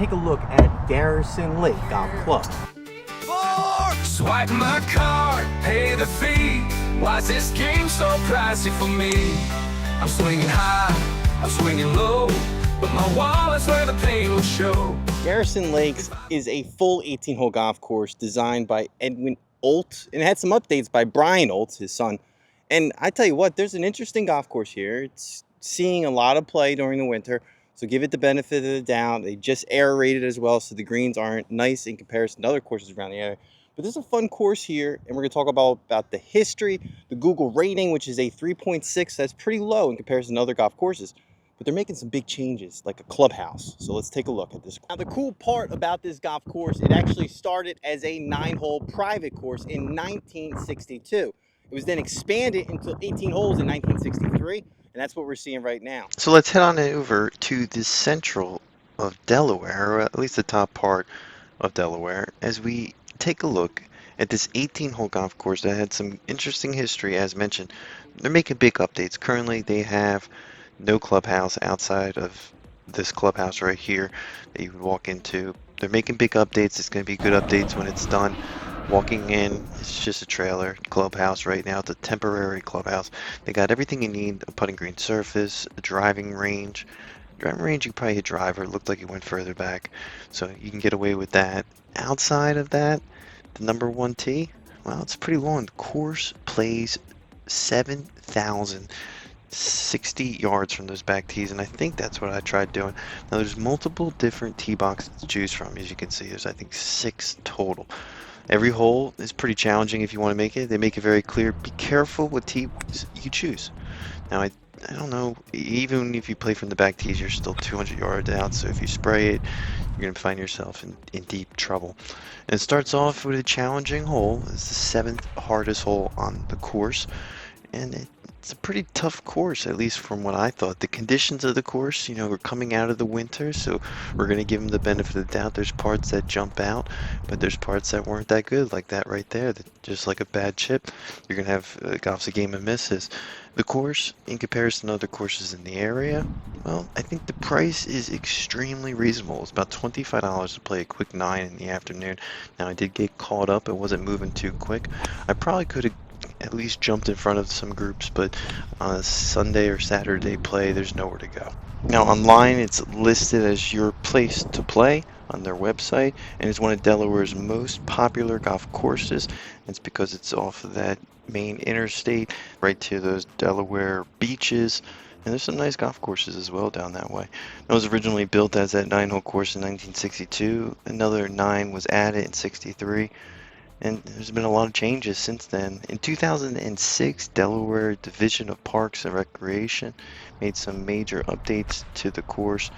take a look at Garrisons Lake Golf Club. Swipe my card, pay the fee. Why's this game so pricey for me? I'm swinging high, I'm swinging low, but my wallet's where the pain will show. Garrisons Lakes is a full 18-hole golf course designed by Edwin Olt, and it had some updates by Brian Olt, his son. And I tell you what, there's an interesting golf course here. It's seeing a lot of play during the winter, so give it the benefit of the doubt. They just aerated as well, so the greens aren't nice in comparison to other courses around the area. But this is a fun course here, and we're going to talk about the history, the Google rating, which is a 3.6. That's pretty low in comparison to other golf courses. But they're making some big changes, like a clubhouse. So let's take a look at this. Now, the cool part about this golf course, it actually started as a 9-hole private course in 1962. It was then expanded into 18 holes in 1963, and that's what we're seeing right now. So let's head on over to the central of Delaware, or at least the top part of Delaware, as we take a look at this 18-hole golf course that had some interesting history. As mentioned, they're making big updates. Currently, they have no clubhouse outside of this clubhouse right here that you would walk into. They're making big updates. It's going to be good updates when it's done. Walking in, it's just a trailer clubhouse right now. It's a temporary clubhouse. They got everything you need: a putting green surface, a driving range. Driving range, you can probably hit driver. It looked like it went further back, so you can get away with that. Outside of that, the number one tee, well, it's pretty long. The course plays 7,060 yards from those back tees, and I think that's what I tried doing. Now, there's multiple different tee boxes to choose from. As you can see, there's, I think, 6 total. Every hole is pretty challenging if you want to make it. They make it very clear. Be careful what tee you choose. Now, I don't know, even if you play from the back tees, you're still 200 yards out, so if you spray it, you're going to find yourself in deep trouble. And it starts off with a challenging hole. It's the 7th hardest hole on the course, and it's a pretty tough course, at least from what I thought. The conditions of the course, we're coming out of the winter, so we're going to give them the benefit of the doubt. There's parts that jump out, but there's parts that weren't that good, like that right there, just like a bad chip. You're going to have golf's a game of misses. The course, in comparison to other courses in the area, well, I think the price is extremely reasonable. It's about $25 to play a quick 9 in the afternoon. Now, I did get caught up. It wasn't moving too quick. I probably could have at least jumped in front of some groups, but on a Sunday or Saturday play, there's nowhere to go. Now, online, it's listed as your place to play on their website, and it's one of Delaware's most popular golf courses. It's because it's off of that main interstate right to those Delaware beaches, and there's some nice golf courses as well down that way. It was originally built as that 9-hole course in 1962. Another 9 was added in 63, and there's been a lot of changes since then. In 2006, Delaware Division of Parks and Recreation made some major updates to the course,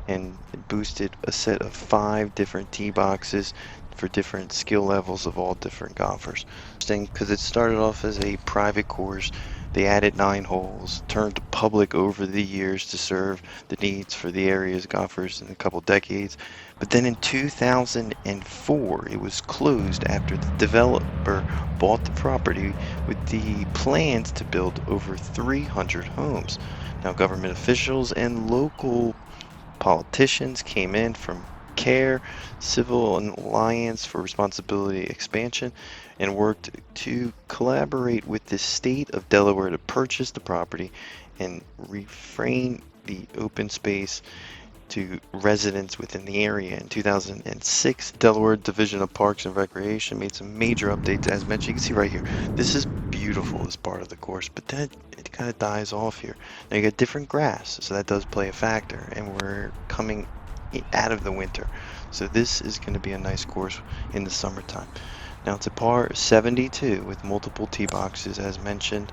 and it boosted a set of 5 different tee boxes for different skill levels of all different golfers. Because it started off as a private course, they added 9 holes, turned public over the years to serve the needs for the area's golfers in a couple decades. But then in 2004, it was closed after the developer bought the property with the plans to build over 300 homes. Now, government officials and local politicians came in from CARE, Civil Alliance for Responsibility Expansion, and worked to collaborate with the state of Delaware to purchase the property and refrain the open space to residents within the area. In 2006, Delaware Division of Parks and Recreation made some major updates. As mentioned, you can see right here, this is beautiful, this part of the course, but then it kind of dies off here. Now you got different grass, so that does play a factor, and we're coming out of the winter, so this is going to be a nice course in the summertime. Now, it's a par 72 with multiple tee boxes, as mentioned,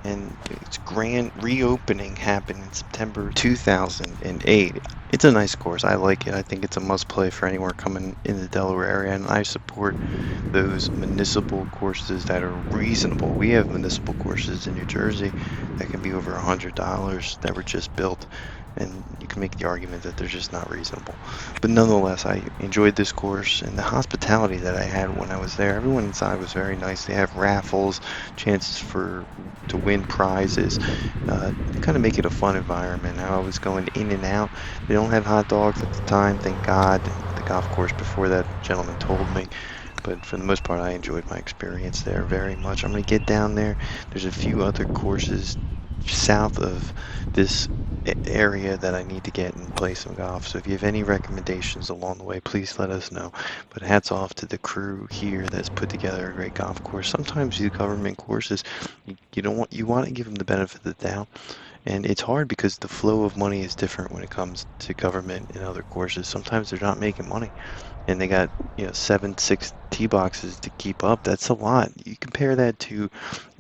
and its grand reopening happened in September 2008. It's a nice course. I like it. I think it's a must play for anyone coming in the Delaware area, and I support those municipal courses that are reasonable. We have municipal courses in New Jersey that can be over $100 that were just built, and you can make the argument that they're just not reasonable. But nonetheless, I enjoyed this course, and the hospitality that I had when I was there. Everyone inside was very nice. They have raffles, chances to win prizes, kind of make it a fun environment. I was going in and out. They don't have hot dogs at the time, thank God. The golf course before that gentleman told me. But for the most part, I enjoyed my experience there very much. I'm going to get down there. There's a few other courses south of this area that I need to get and play some golf. So if you have any recommendations along the way, please let us know. But hats off to the crew here that's put together a great golf course. Sometimes these government courses, you want to give them the benefit of the doubt. And it's hard because the flow of money is different when it comes to government and other courses. Sometimes they're not making money, and they got 6 tee boxes to keep up. That's a lot. You compare that to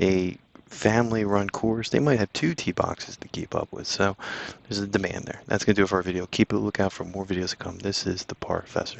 a family-run course, they might have 2 tee boxes to keep up with. So there's a demand there. That's gonna do it for our video. Keep a lookout for more videos to come. This is the Par Professor.